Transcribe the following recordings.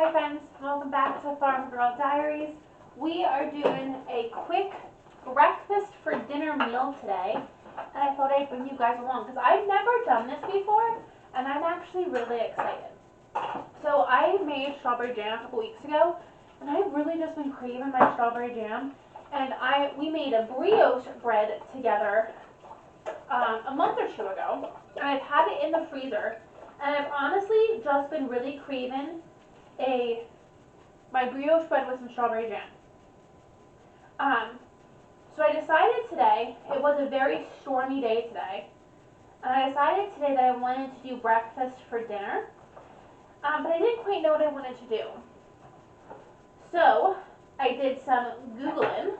Hi friends, welcome back to Farm Girl Diaries. We are doing a quick breakfast for dinner meal today, and I thought I'd bring you guys along because I've never done this before, and I'm actually really excited. So I made strawberry jam a couple weeks ago, and I've really just been craving my strawberry jam, and we made a brioche bread together a month or two ago, and I've had it in the freezer, and I've honestly just been really craving my brioche bread with some strawberry jam. So I decided today, it was a very stormy day today, and I decided today that I wanted to do breakfast for dinner, but I didn't quite know what I wanted to do. So I did some Googling,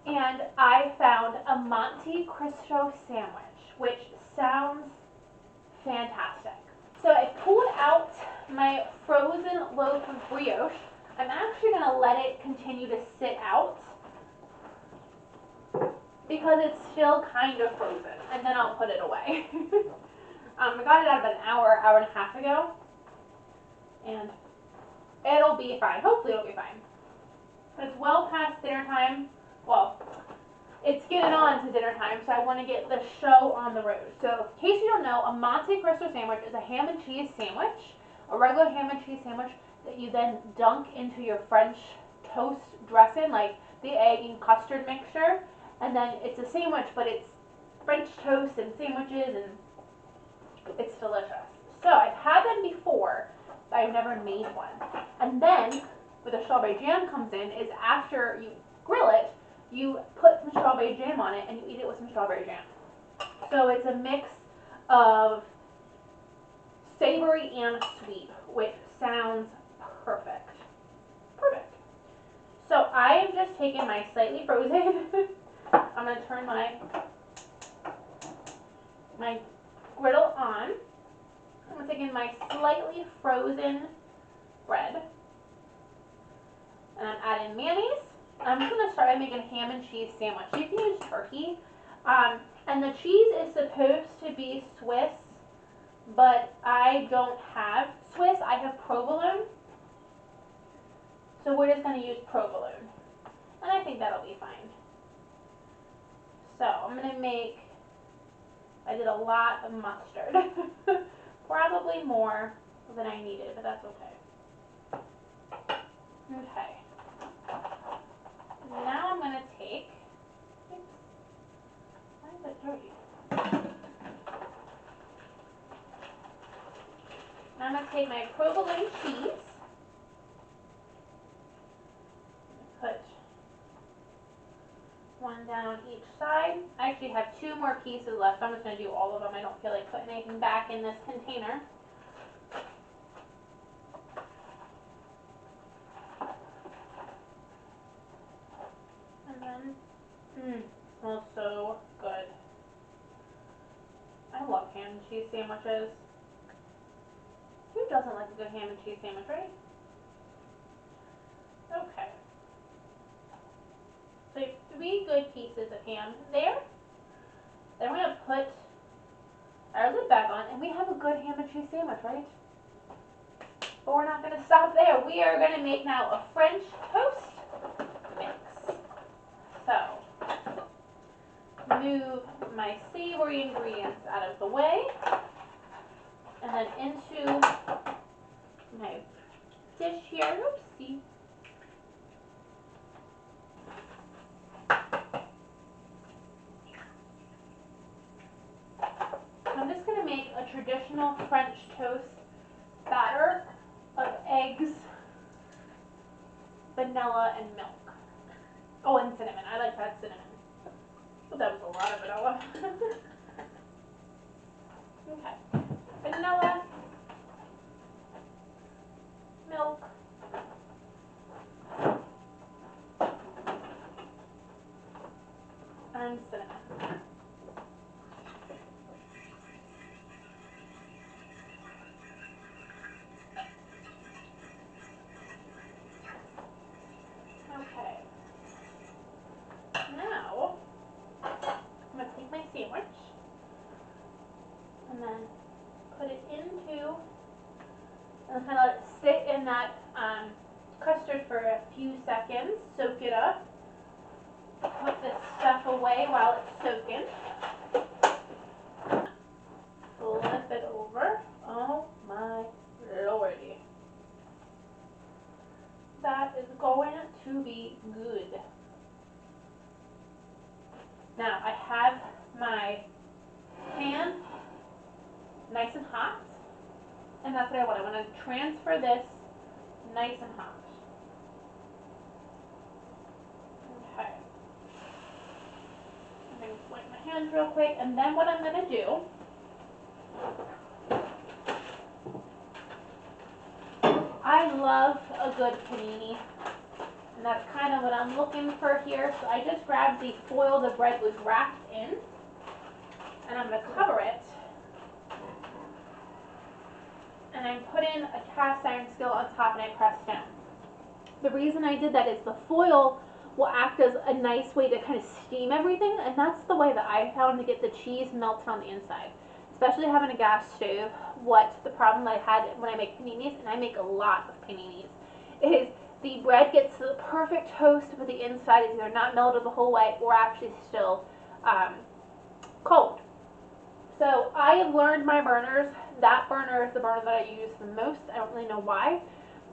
and I found a Monte Cristo sandwich, which sounds fantastic. So I pulled out my frozen loaf of brioche. I'm actually going to let it continue to sit out because it's still kind of frozen, and then I'll put it away. I got it out about an hour and a half ago, and it'll be fine. Hopefully it'll be fine. It's well past dinner time. Well, it's getting on to dinner time, so I want to get the show on the road. So in case you don't know, a Monte Cristo sandwich is a ham and cheese sandwich, a regular ham and cheese sandwich that you then dunk into your French toast dressing, like the egg and custard mixture, and then it's a sandwich, but it's French toast and sandwiches, and it's delicious. So I've had them before, but I've never made one. And then where the strawberry jam comes in is after you grill it, you put some strawberry jam on it and you eat it with some strawberry jam. So it's a mix of savory and sweet, which sounds perfect. Perfect. So I am just taking my slightly frozen, I'm going to turn my griddle on. I'm taking my slightly frozen bread, and I'm adding mayonnaise. I'm just going to start by making a ham and cheese sandwich. You can use turkey, and the cheese is supposed to be Swiss, but I don't have Swiss. I have provolone. So we're just going to use provolone, and I think that'll be fine. So I'm going to make, I did a lot of mustard, probably more than I needed, but that's okay. Okay. Now I'm going to take, oops, why is it dirty? Now I'm going to take my provolone cheese, put one down on each side. I actually have two more pieces left, so I'm just going to do all of them. I don't feel like putting anything back in this container. And then, smells so good. I love ham and cheese sandwiches. Who doesn't like a good ham and cheese sandwich, right? Okay. So you have 3 good pieces of ham there. Then we're going to put our lid back on, and we have a good ham and cheese sandwich, right? But we're not going to stop there. We are going to make now a French toast mix. So, move my savory ingredients out of the way, and then into my dish here. Oopsie. I'm just going to make a traditional French toast batter of eggs, vanilla, and milk. Oh, and cinnamon. I like to add cinnamon. But that was a lot of vanilla. Okay. Vanilla, milk, and cinnamon. Okay. Now, I'm going to take my sandwich and then put it into, and kind of let it sit in that custard for a few seconds. Soak it up. Put this stuff away while it's soaking. Flip it over. Oh my lordy. That is going to be good. Now I have my pan nice and hot, and that's what I want. I want to transfer this nice and hot. Okay. I'm going to wipe my hands real quick, and then what I'm going to do, I love a good panini, and that's kind of what I'm looking for here. So I just grabbed the foil the bread was wrapped in, and I'm going to cover it. And I'm putting a cast iron skillet on top and I press down. The reason I did that is the foil will act as a nice way to kind of steam everything, and that's the way that I found to get the cheese melted on the inside. Especially having a gas stove, what the problem I had when I make paninis, and I make a lot of paninis, is the bread gets the perfect toast, but the inside is either not melted the whole way or actually still cold. So I have learned my burners. That burner is the burner that I use the most. I don't really know why,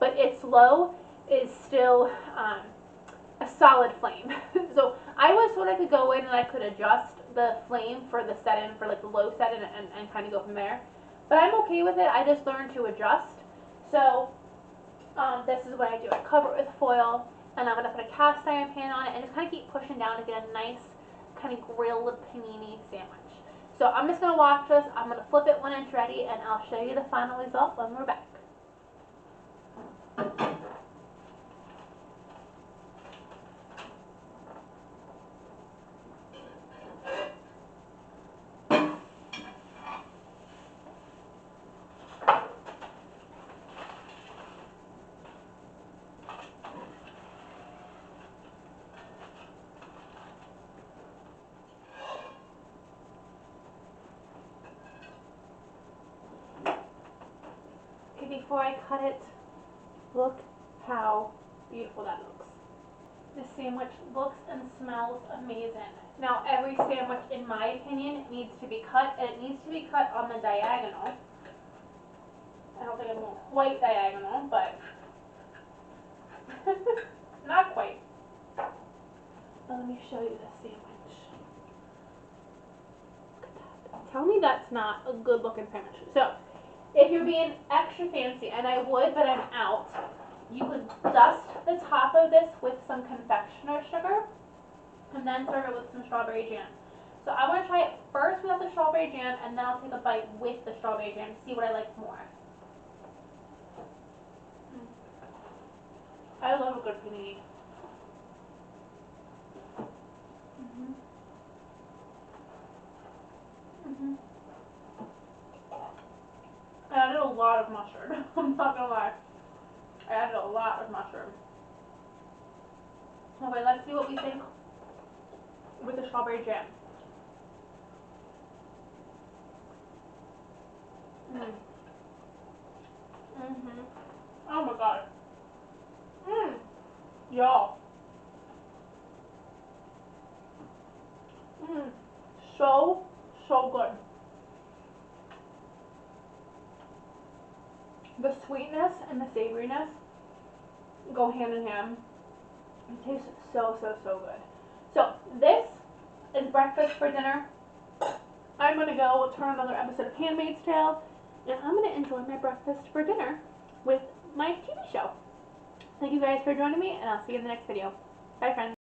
but its low is still a solid flame. So I was thought I could go in and I could adjust the flame for the setting, for like the low setting, and kind of go from there. But I'm okay with it. I just learned to adjust. So this is what I do. I cover it with foil, and I'm going to put a cast iron pan on it and just kind of keep pushing down to get a nice kind of grilled panini sandwich. So I'm just going to watch this. I'm going to flip it when it's ready, and I'll show you the final result when we're back. Okay, before I cut it, look how beautiful that looks. This sandwich looks and smells amazing. Now, every sandwich, in my opinion, needs to be cut, and it needs to be cut on the diagonal. I don't think I'm going quite diagonal, but not quite. Now, let me show you this sandwich. Look at that. Tell me that's not a good looking sandwich. So, if you're being extra fancy, and I would, but I'm out, you could dust the top of this with some confectioner sugar, and then serve it with some strawberry jam. So I want to try it first without the strawberry jam, and then I'll take a bite with the strawberry jam to see what I like more. I love a good panini. I added a lot of mustard. I'm not gonna lie. I added a lot of mustard. Okay, let's see what we think with the strawberry jam. Oh my god. Y'all. So, so good. The sweetness and the savoriness go hand in hand. It tastes so, so, so good. So, this is breakfast for dinner. I'm going to go turn another episode of Handmaid's Tale, and I'm going to enjoy my breakfast for dinner with my TV show. Thank you guys for joining me, and I'll see you in the next video. Bye, friends.